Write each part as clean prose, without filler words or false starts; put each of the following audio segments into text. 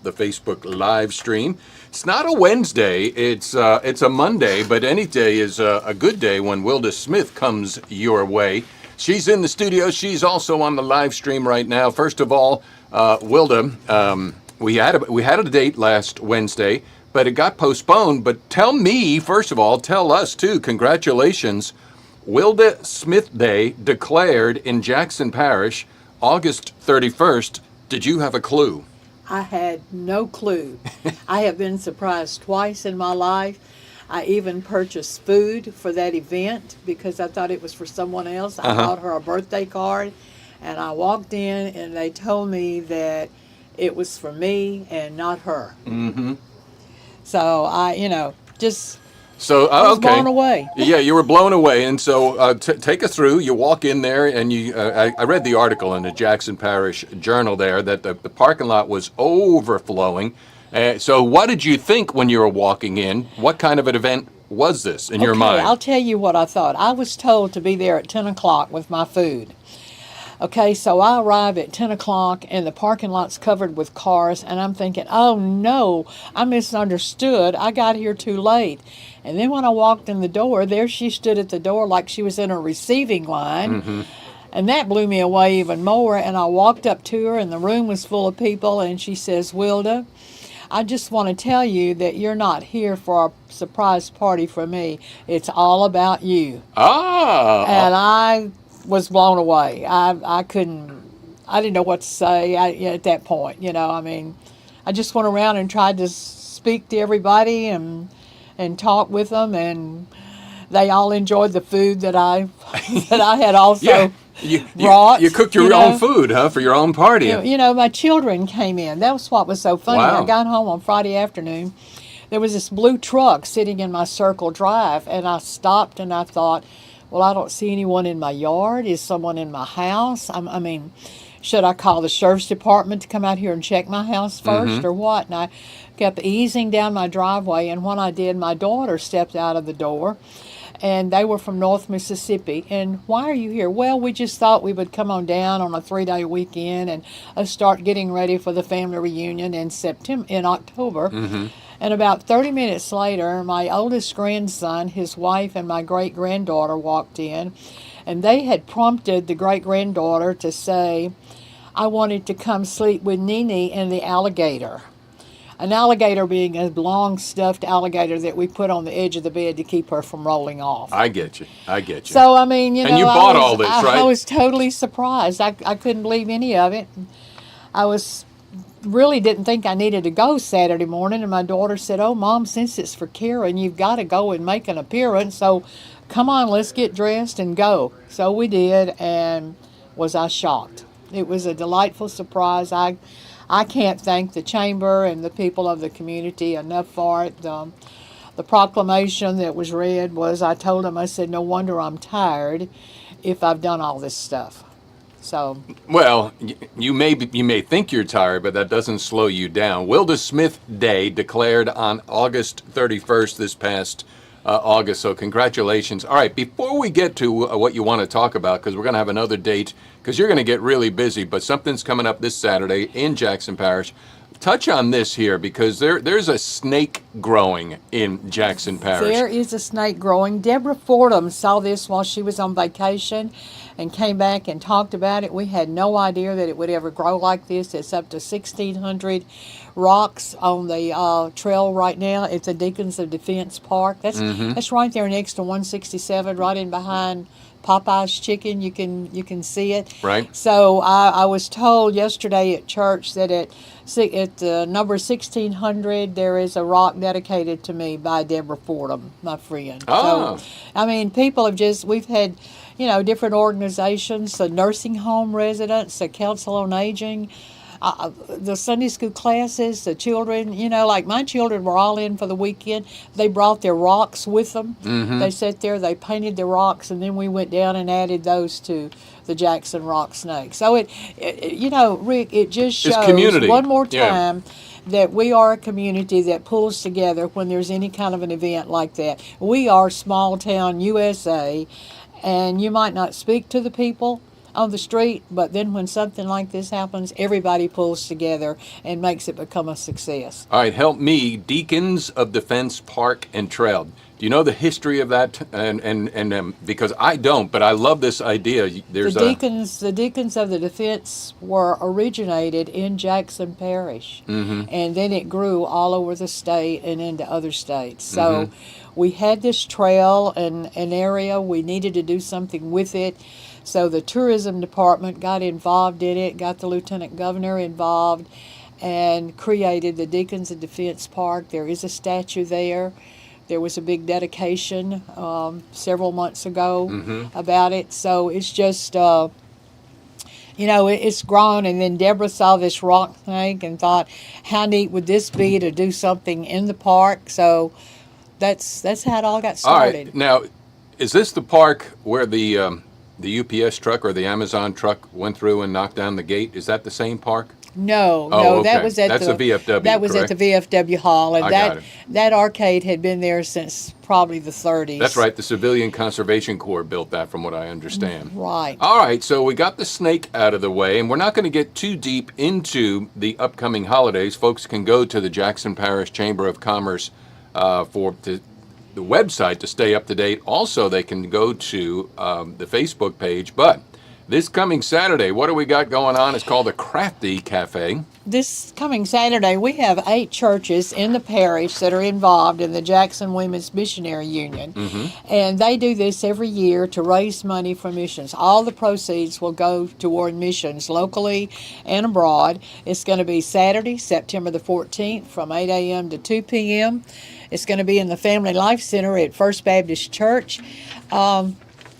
the Facebook live stream. It's not a Wednesday, it's a Monday, but any day is a good day when Wilda Smith comes your way. She's in the studio. She's also on the live stream right now. First of all, Wilda, we had a date last Wednesday, but it got postponed. But tell me, first of all, tell us too, congratulations. Wilda Smith Day declared in Jackson Parish, August 31st. Did you have a clue? I had no clue. I have been surprised twice in my life. I even purchased food for that event because I thought it was for someone else. I bought her a birthday card, and I walked in, and they told me that it was for me and not her. Mm-hmm. So I, just so I was okay. blown away. Yeah, you were blown away, and so take us through. You walk in there, and you. I read the article in the Jackson Parish Journal there that the parking lot was overflowing. So what did you think when you were walking in? What kind of an event was this in your mind? I'll tell you what I thought. I was told to be there at 10 o'clock with my food. Okay, so I arrive at 10 o'clock and the parking lot's covered with cars, and I'm thinking, oh no, I misunderstood. I got here too late. And then when I walked in the door, there she stood at the door like she was in a receiving line. Mm-hmm. And that blew me away even more. And I walked up to her, and the room was full of people, and she says, Wilda, I just want to tell you that you're not here for a surprise party for me. It's all about you. Ah! And I was blown away. I didn't know what to say at that point. I just went around and tried to speak to everybody and talk with them, and they all enjoyed the food that I had also brought. You cooked your own food, huh, for your own party? My children came in. That was what was so funny. Wow. I got home on Friday afternoon. There was this blue truck sitting in my circle drive, and I stopped and I thought, well, I don't see anyone in my yard. Is someone in my house? I mean, should I call the sheriff's department to come out here and check my house first or what? And I kept easing down my driveway, and when I did, my daughter stepped out of the door, and they were from North Mississippi. And why are you here? Well, we just thought we would come on down on a 3-day weekend and start getting ready for the family reunion in October. Mm-hmm. And about 30 minutes later, my oldest grandson, his wife, and my great-granddaughter walked in, and they had prompted the great-granddaughter to say, I wanted to come sleep with Nene and the alligator. An alligator being a long stuffed alligator that we put on the edge of the bed to keep her from rolling off. I get you. So, I mean, and you bought all this, right? I was totally surprised. I couldn't believe any of it. I really didn't think I needed to go Saturday morning, and my daughter said, oh, Mom, since it's for Karen, you've got to go and make an appearance, so come on, let's get dressed and go. So we did, and was I shocked. It was a delightful surprise. I can't thank the chamber and the people of the community enough for it. The proclamation that was read was, I told them, I said, no wonder I'm tired if I've done all this stuff. So, well, you may think you're tired, but that doesn't slow you down. Wilda Smith Day declared on August 31st this past August, so congratulations. All right, before we get to what you want to talk about, because we're going to have another date, because you're going to get really busy, but something's coming up this Saturday in Jackson Parish. Touch on this here, because there's a snake growing in Jackson Parish. There is a snake growing. Deborah Fordham saw this while she was on vacation and came back and talked about it. We had no idea that it would ever grow like this. It's up to 1,600 rocks on the trail right now. It's a Deacons of Defense Park. That's right there next to 167, right in behind Popeye's Chicken. You can see it. Right. So I was told yesterday at church that at number 1,600 there is a rock dedicated to me by Deborah Fordham, my friend. Oh. So, I mean, people have we've had, different organizations, the nursing home residents, the Council on Aging, the Sunday school classes, the children, like my children were all in for the weekend. They brought their rocks with them. Mm-hmm. They sat there, they painted their rocks, and then we went down and added those to the Jackson rock snake. So Rick, it just shows one more time that we are a community that pulls together when there's any kind of an event like that. We are small town USA, and you might not speak to the people, on the street, but then when something like this happens, everybody pulls together and makes it become a success. All right, help me. Deacons of Defense Park and Trail. Do you know the history of that? And because I don't, but I love this idea. There's The deacons of the defense were originated in Jackson Parish, and then it grew all over the state and into other states. So we had this trail and an area. We needed to do something with it. So the tourism department got involved in it, got the lieutenant governor involved, and created the Deacons of Defense Park. There is a statue there. There was a big dedication several months ago about it. So it's just, it's grown. And then Deborah saw this rock snake and thought, how neat would this be to do something in the park? So that's how it all got started. All right. Now, is this the park where the UPS truck or the Amazon truck went through and knocked down the gate? Is that the same park? No, okay. that was at That's the VFW. That was correct? at the VFW hall, and got it. that arcade had been there since probably the 30s. That's right. The Civilian Conservation Corps built that, from what I understand. Right. All right. So we got the snake out of the way, and we're not going to get too deep into the upcoming holidays. Folks can go to the Jackson Parish Chamber of Commerce for the website to stay up to date. Also, they can go to the Facebook page. But this coming Saturday, what do we got going on? It's called the Crafty Cafe. This coming Saturday, we have 8 churches in the parish that are involved in the Jackson Women's Missionary Union. And they do this every year to raise money for missions. All the proceeds will go toward missions locally and abroad. It's going to be Saturday, September the 14th from 8 a.m. to 2 p.m. It's going to be in the Family Life Center at First Baptist Church.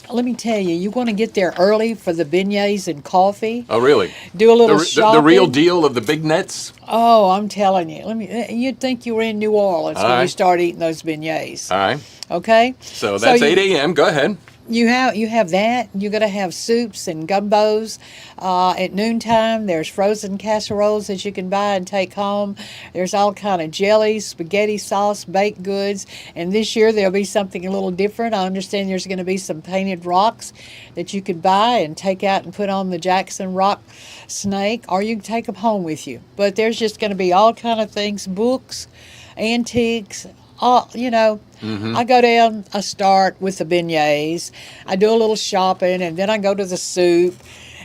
Let me tell you, you want to get there early for the beignets and coffee. Oh, really? Do a little shopping. The real deal of the big nets? Oh, I'm telling you. You'd think you were in New Orleans when you start eating those beignets. All right. Okay? So that's 8 a.m. Go ahead. You have that. You're going to have soups and gumbos. At noontime, there's frozen casseroles that you can buy and take home. There's all kind of jellies, spaghetti sauce, baked goods. And this year there'll be something a little different. I understand there's going to be some painted rocks that you could buy and take out and put on the Jackson rock snake, or you can take them home with you. But there's just going to be all kind of things, books, antiques, I go down, I start with the beignets, I do a little shopping, and then I go to the soup,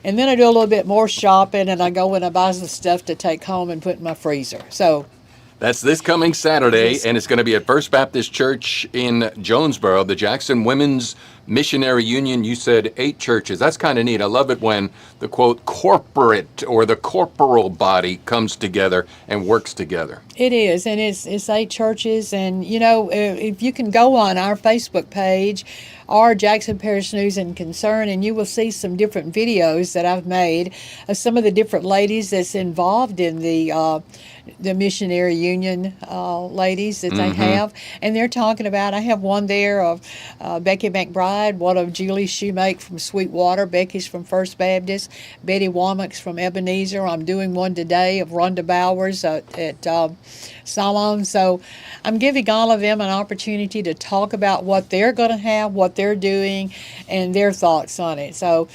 and then I do a little bit more shopping, and I go and I buy some stuff to take home and put in my freezer. So that's this coming Saturday, and it's going to be at First Baptist Church in Jonesboro, the Jackson Women's Missionary Union. You said 8 churches. That's kind of neat. I love it when the, quote, corporate or the corporal body comes together and works together. It is, and it's 8 churches, and if you can go on our Facebook page or Jackson Parish News and Concern, and you will see some different videos that I've made of some of the different ladies that's involved in the missionary union ladies that they have, and they're talking about. I have one there of Becky McBride, one of Julie Shoemake from Sweetwater. Becky's from First Baptist. Betty Womack's from Ebenezer. I'm doing one today of Rhonda Bowers at Salon. So I'm giving all of them an opportunity to talk about what they're going to have, what they're doing, and their thoughts on it. So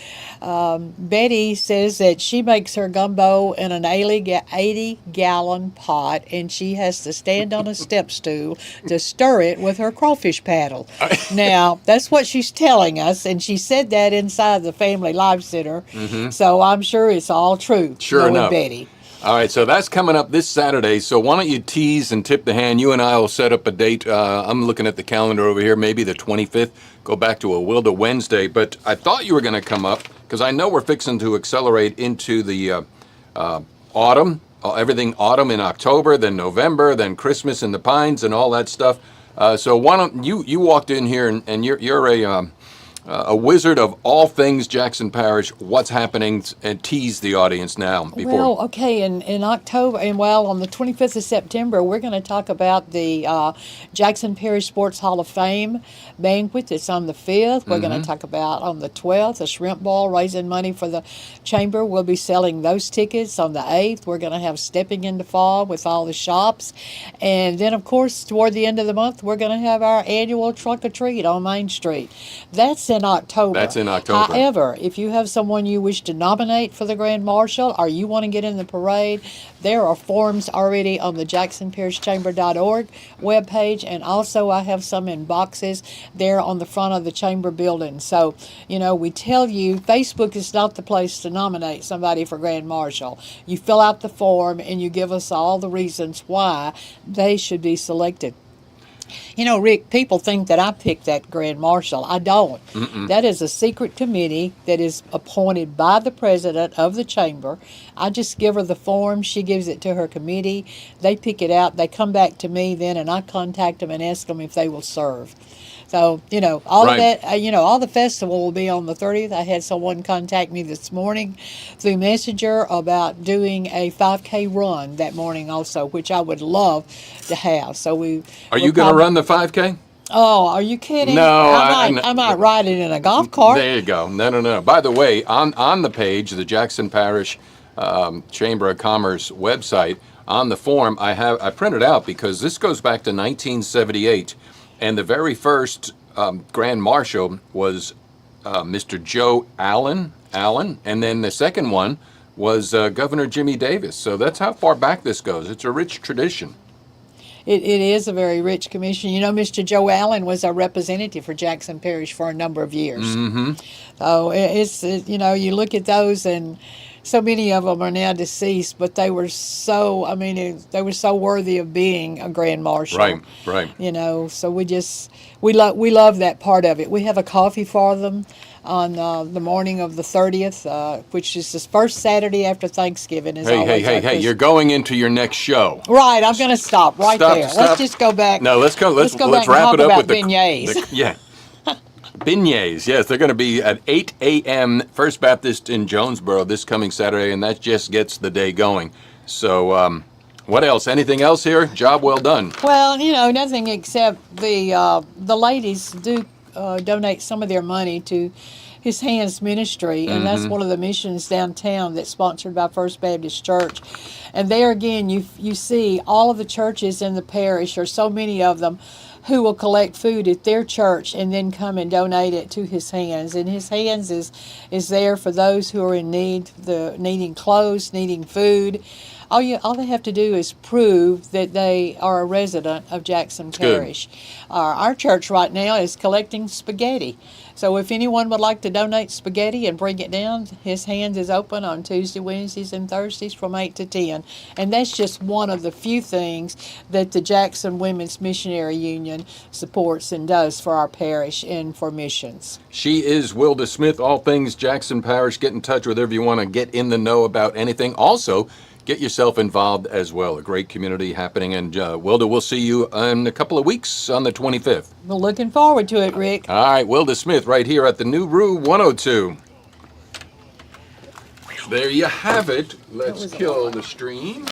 Betty says that she makes her gumbo in an 80-gallon pot, and she has to stand on a step stool to stir it with her crawfish paddle. Now, that's what she's telling us, and she said that inside the Family Life Center, so I'm sure it's all true. Sure enough. Betty. All right, so that's coming up this Saturday. So why don't you tease and tip the hand? You and I will set up a date. I'm looking at the calendar over here, maybe the 25th. Go back to a Wilda Wednesday. But I thought you were going to come up because I know we're fixing to accelerate into the autumn. Everything autumn in October, then November, then Christmas in the Pines and all that stuff. So why don't you walked in here and you're a wizard of all things Jackson Parish. What's happening, and tease the audience now. Well, okay, in October, on the 25th of September, we're going to talk about the Jackson Parish Sports Hall of Fame banquet. It's on the 5th. We're going to talk about on the 12th, a shrimp ball, raising money for the chamber. We'll be selling those tickets on the 8th. We're going to have Stepping into Fall with all the shops. And then, of course, toward the end of the month, we're going to have our annual Trunk or Treat on Main Street. That's That's in October. That's in October. However, if you have someone you wish to nominate for the Grand Marshal or you want to get in the parade, there are forms already on the JacksonParishChamber.org webpage, and also I have some in boxes there on the front of the chamber building. So, we tell you Facebook is not the place to nominate somebody for Grand Marshal. You fill out the form and you give us all the reasons why they should be selected. Rick, people think that I picked that Grand Marshal. I don't. That is a secret committee that is appointed by the president of the chamber. I just give her the form. She gives it to her committee. They pick it out. They come back to me then, and I contact them and ask them if they will serve. So, all of that, all the festival will be on the 30th. I had someone contact me this morning through Messenger about doing a 5K run that morning also, which I would love to have. So Are you going to run the 5K? Oh, are you kidding? No, I might ride it in a golf cart. There you go. No. By the way, on the page, the Jackson Parish Chamber of Commerce website, on the form, I printed out because this goes back to 1978. And the very first Grand Marshal was Mr. Joe Allen, and then the second one was Governor Jimmy Davis. So that's how far back this goes. It's a rich tradition. It is a very rich commission. Mr. Joe Allen was a representative for Jackson Parish for a number of years. So you look at those, and so many of them are now deceased, but they were so worthy of being a Grand Marshal. Right. So we love that part of it. We have a coffee for them on the morning of the 30th, which is the first Saturday after Thanksgiving. Hey, you're going into your next show. Right, I'm going to stop there. Let's just go back. No, let's go back wrap it up with beignets. Yeah. Beignets, yes, they're going to be at 8 a.m. First Baptist in Jonesboro this coming Saturday, and that just gets the day going. So, what else? Anything else here? Job well done. Well, nothing except the ladies do donate some of their money to His Hands Ministry, and that's one of the missions downtown that's sponsored by First Baptist Church. And there again, you see all of the churches in the parish, or so many of them, who will collect food at their church and then come and donate it to His Hands. And His Hands is there for those who are in need, needing clothes, needing food. All they have to do is prove that they are a resident of Jackson Parish. Our church right now is collecting spaghetti. So if anyone would like to donate spaghetti and bring it down, His Hands is open on Tuesday, Wednesdays, and Thursdays from 8 to 10. And that's just one of the few things that the Jackson Women's Missionary Union supports and does for our parish and for missions. She is Wilda Smith, all things Jackson Parish. Get in touch with her if you want to get in the know about anything. Also, get yourself involved as well. A great community happening. And Wilda, we'll see you in a couple of weeks on the 25th. We're looking forward to it, Rick. All right, Wilda Smith right here at the New Rue 102. There you have it. Let's kill the stream.